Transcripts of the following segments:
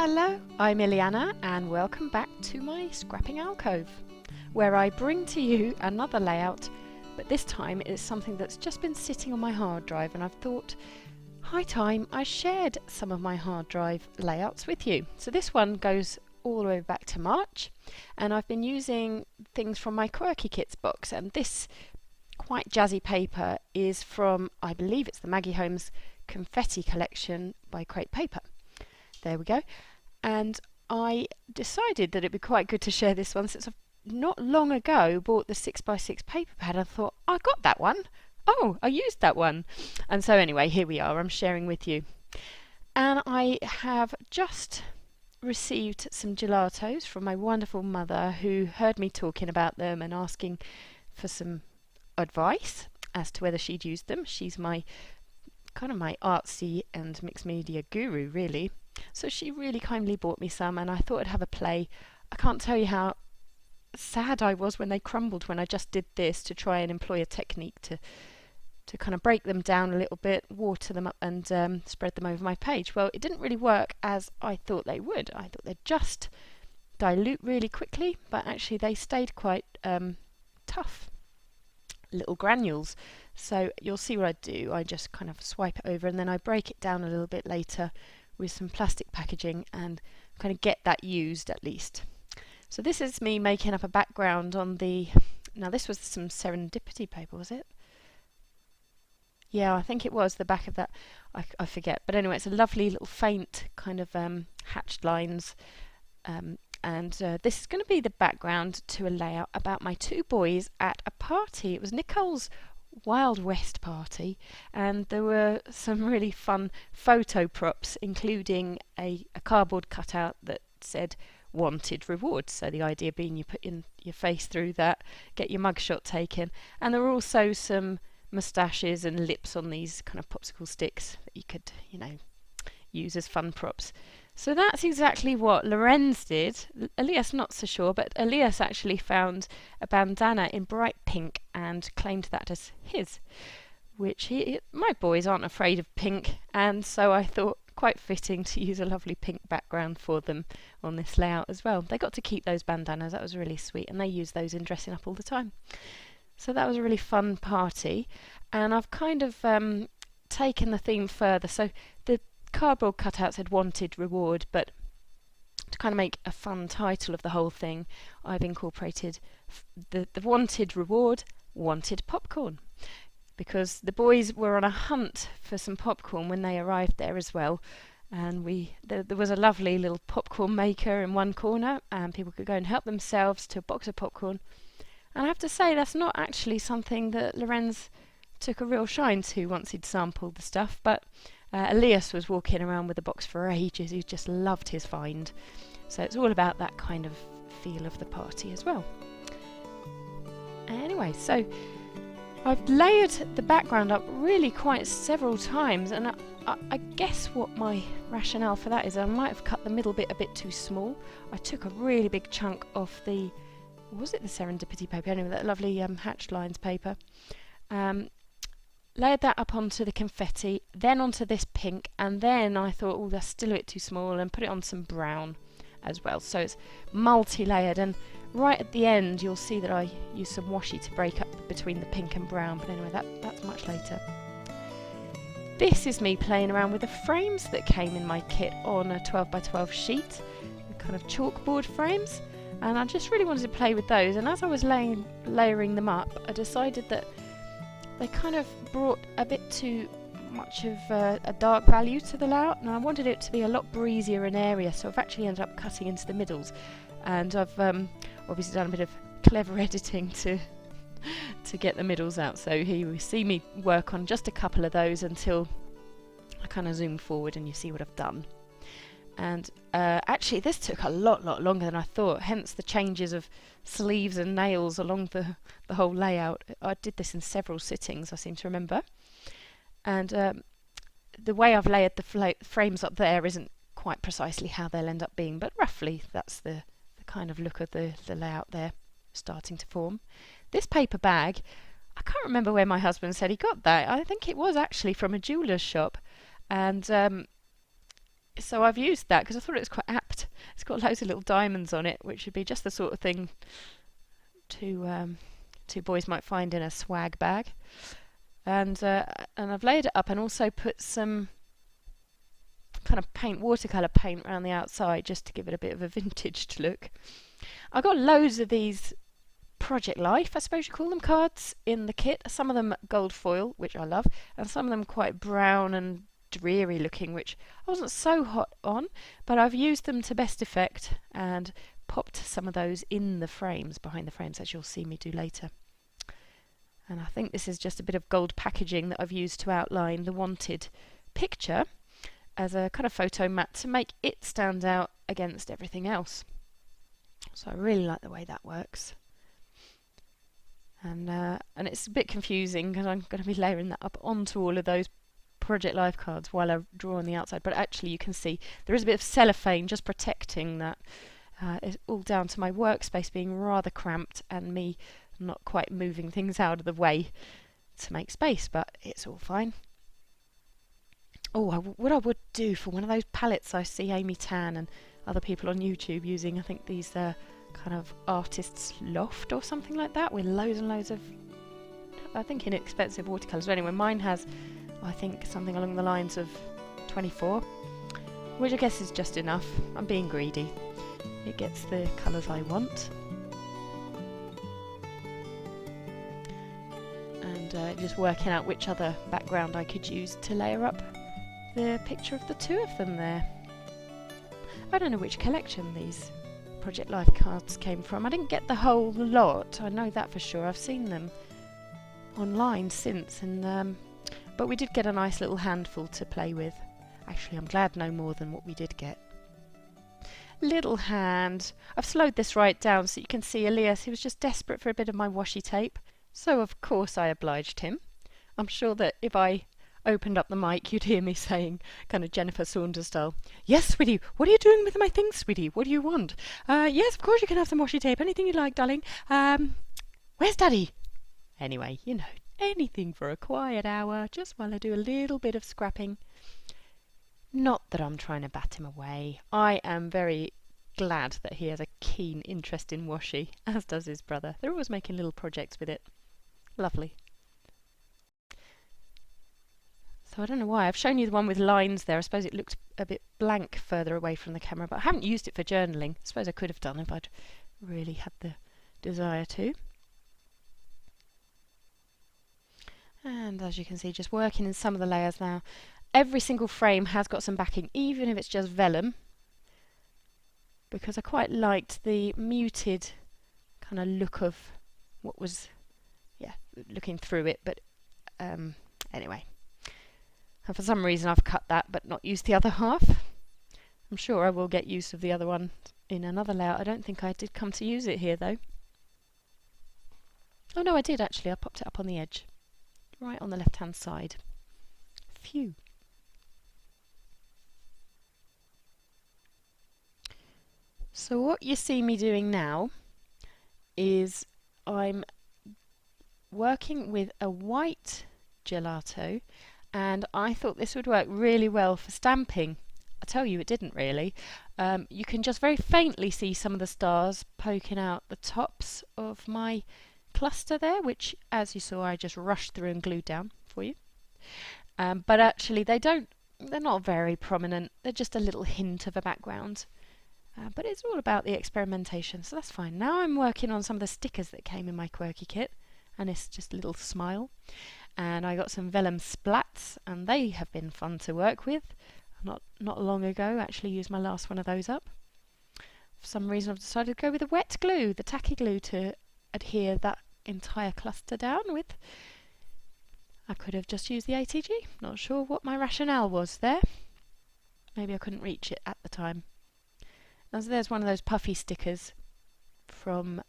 Hello, I'm Ileana and welcome back to my scrapping alcove, where I bring to you another layout, but this time it's something that's just been sitting on my hard drive, and I've thought, high time I shared some of my hard drive layouts with you. So this one goes all the way back to March, and I've been using things from my Quirky Kits box, and this quite jazzy paper is from, I believe it's the Maggie Holmes Confetti collection by Crate Paper. There we go. And I decided that it'd be quite good to share this one since I've not long ago bought the 6x6 paper pad. I thought, I got that one. Oh, I used that one. And so anyway, here we are. I'm sharing with you. And I have just received some gelatos from my wonderful mother, who heard me talking about them and asking for some advice as to whether she'd used them. She's my kind of my artsy and mixed media guru, really. So she really kindly bought me some, and I thought I'd have a play. I can't tell you how sad I was when they crumbled when I just did this to try and employ a technique to kind of break them down a little bit, water them up and spread them over my page. Well, it didn't really work as I thought they would. I thought they'd just dilute really quickly, but actually they stayed quite tough little granules. So you'll see what I do. I just kind of swipe it over and then I break it down a little bit later with some plastic packaging and kind of get that used at least. So this is me making up a background on the, now this was some serendipity paper, was it? Yeah, I think it was the back of that. I forget, but anyway, it's a lovely little faint kind of hatched lines, and this is going to be the background to a layout about my two boys at a party. It was Nicole's Wild West party, and there were some really fun photo props, including a cardboard cutout that said wanted reward. So the idea being you put in your face through that, get your mugshot taken, and there were also some moustaches and lips on these kind of popsicle sticks that you could, use as fun props. So that's exactly what Lorenz did. Elias not so sure, but Elias actually found a bandana in bright pink and claimed that as his, which my boys aren't afraid of pink, and so I thought quite fitting to use a lovely pink background for them on this layout as well. They got to keep those bandanas, that was really sweet, and they use those in dressing up all the time. So that was a really fun party, and I've kind of taken the theme further. So the cardboard cutouts had wanted reward, but to kind of make a fun title of the whole thing, I've incorporated the wanted reward, wanted popcorn, because the boys were on a hunt for some popcorn when they arrived there as well. And there was a lovely little popcorn maker in one corner, and people could go and help themselves to a box of popcorn. And I have to say, that's not actually something that Lorenz took a real shine to once he'd sampled the stuff, but Elias was walking around with a box for ages. He just loved his find. So it's all about that kind of feel of the party as well. Anyway, so I've layered the background up really quite several times, and I guess what my rationale for that is I might have cut the middle bit a bit too small. I took a really big chunk off the, was it the serendipity paper? Anyway, that lovely hatched lines paper. Layered that up onto the confetti, then onto this pink, and then I thought, oh, that's still a bit too small, and put it on some brown as well. So it's multi-layered, and right at the end you'll see that I use some washi to break up between the pink and brown, but anyway, that's much later. This is me playing around with the frames that came in my kit on a 12x12 sheet, the kind of chalkboard frames, and I just really wanted to play with those, and as I was layering them up, I decided that they kind of brought a bit too much of a dark value to the layout, and I wanted it to be a lot breezier in area, so I've actually ended up cutting into the middles, and I've obviously done a bit of clever editing to get the middles out. So here you see me work on just a couple of those until I kind of zoom forward and you see what I've done. And actually this took a lot longer than I thought, hence the changes of sleeves and nails along the whole layout. I did this in several sittings, I seem to remember. And the way I've layered the frames up there isn't quite precisely how they'll end up being, but roughly that's the kind of look of the layout there starting to form. This paper bag, I can't remember where my husband said he got that. I think it was actually from a jeweller's shop, and So I've used that because I thought it was quite apt. It's got loads of little diamonds on it, which would be just the sort of thing two boys might find in a swag bag. And I've laid it up and also put some kind of watercolour paint around the outside just to give it a bit of a vintage look. I got loads of these Project Life, I suppose you call them, cards in the kit. Some of them gold foil, which I love, and some of them quite brown and dreary looking, which I wasn't so hot on, but I've used them to best effect and popped some of those in the frames, behind the frames, as you'll see me do later. And I think this is just a bit of gold packaging that I've used to outline the wanted picture as a kind of photo mat to make it stand out against everything else. So I really like the way that works. And it's a bit confusing because I'm going to be layering that up onto all of those Project Life cards while I draw on the outside. But actually you can see there is a bit of cellophane just protecting that. It's all down to my workspace being rather cramped and me not quite moving things out of the way to make space, but it's all fine. Oh, what I would do for one of those palettes I see Amy Tan and other people on YouTube using, I think these kind of artist's loft or something like that, with loads and loads of, I think, inexpensive watercolours. Anyway, mine has, I think, something along the lines of 24, which I guess is just enough. I'm being greedy. It gets the colours I want. And just working out which other background I could use to layer up the picture of the two of them there. I don't know which collection these Project Life cards came from. I didn't get the whole lot, I know that for sure. I've seen them online since, and but we did get a nice little handful to play with. Actually, I'm glad no more than what we did get. Little hand. I've slowed this right down so you can see Elias. He was just desperate for a bit of my washi tape, so of course I obliged him. I'm sure that if I opened up the mic you'd hear me saying, kind of Jennifer Saunders style, "Yes, sweetie, what are you doing with my things, sweetie? What do you want? Yes, of course you can have some washi tape, anything you like, darling. Where's Daddy?" Anyway, you know, anything for a quiet hour, just while I do a little bit of scrapping. Not that I'm trying to bat him away. I am very glad that he has a keen interest in washi, as does his brother. They're always making little projects with it. Lovely. So I don't know why. I've shown you the one with lines there. I suppose it looked a bit blank further away from the camera, but I haven't used it for journaling. I suppose I could have done if I'd really had the desire to. And as you can see, just working in some of the layers now. Every single frame has got some backing, even if it's just vellum, because I quite liked the muted kind of look of what was, looking through it. But anyway. And for some reason I've cut that but not used the other half. I'm sure I will get use of the other one in another layout. I don't think I did come to use it here though. Oh no, I did actually. I popped it up on the edge, right on the left hand side. Phew. So what you see me doing now is I'm working with a white gelato, and I thought this would work really well for stamping. I tell you, it didn't really. You can just very faintly see some of the stars poking out the tops of my cluster there, which, as you saw, I just rushed through and glued down for you. But actually they're not very prominent. They're just a little hint of a background. But it's all about the experimentation, so that's fine. Now I'm working on some of the stickers that came in my Quirky kit, and it's just a little smile. And I got some vellum splats, and they have been fun to work with. Not long ago, actually used my last one of those up. For some reason I've decided to go with the wet glue, the tacky glue, to adhere that entire cluster down with. I could have just used the ATG, not sure what my rationale was there. Maybe I couldn't reach it at the time. And so there's one of those puffy stickers from,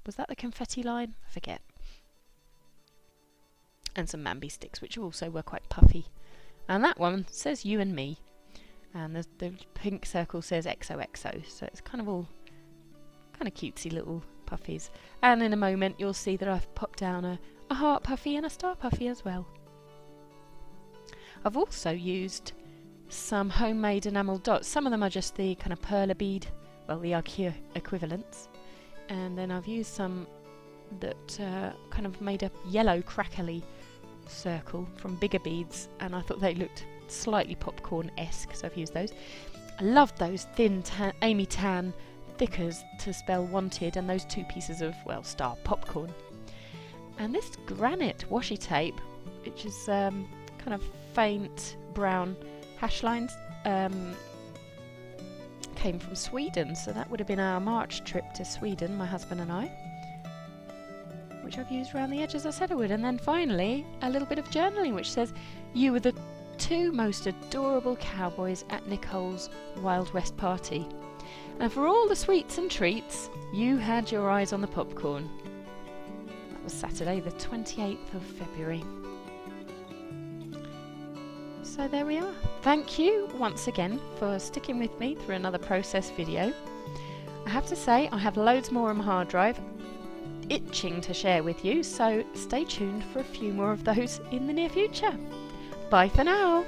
was that the confetti line? I forget. And some Mambi sticks, which also were quite puffy. And that one says you and me. And the pink circle says XOXO, so it's kind of all kind of cutesy little puffies. And in a moment you'll see that I've popped down a heart puffy and a star puffy as well. I've also used some homemade enamel dots. Some of them are just the kind of perla bead, well, the IKEA equivalents, and then I've used some that kind of made a yellow crackly circle from bigger beads, and I thought they looked slightly popcorn-esque, so I've used those. I loved those thin Amy Tan thickers to spell wanted, and those 2 pieces of, well, star popcorn. And this granite washi tape, which is kind of faint brown hash lines, came from Sweden, so that would have been our March trip to Sweden, my husband and I, which I've used around the edge as I said I would. And then finally a little bit of journaling which says, "You were the 2 most adorable cowboys at Nicole's Wild West party, and for all the sweets and treats you had your eyes on the popcorn." That was Saturday the 28th of February. So there we are. Thank you once again for sticking with me through another process video. I have to say I have loads more on my hard drive itching to share with you, so stay tuned for a few more of those in the near future. Bye for now.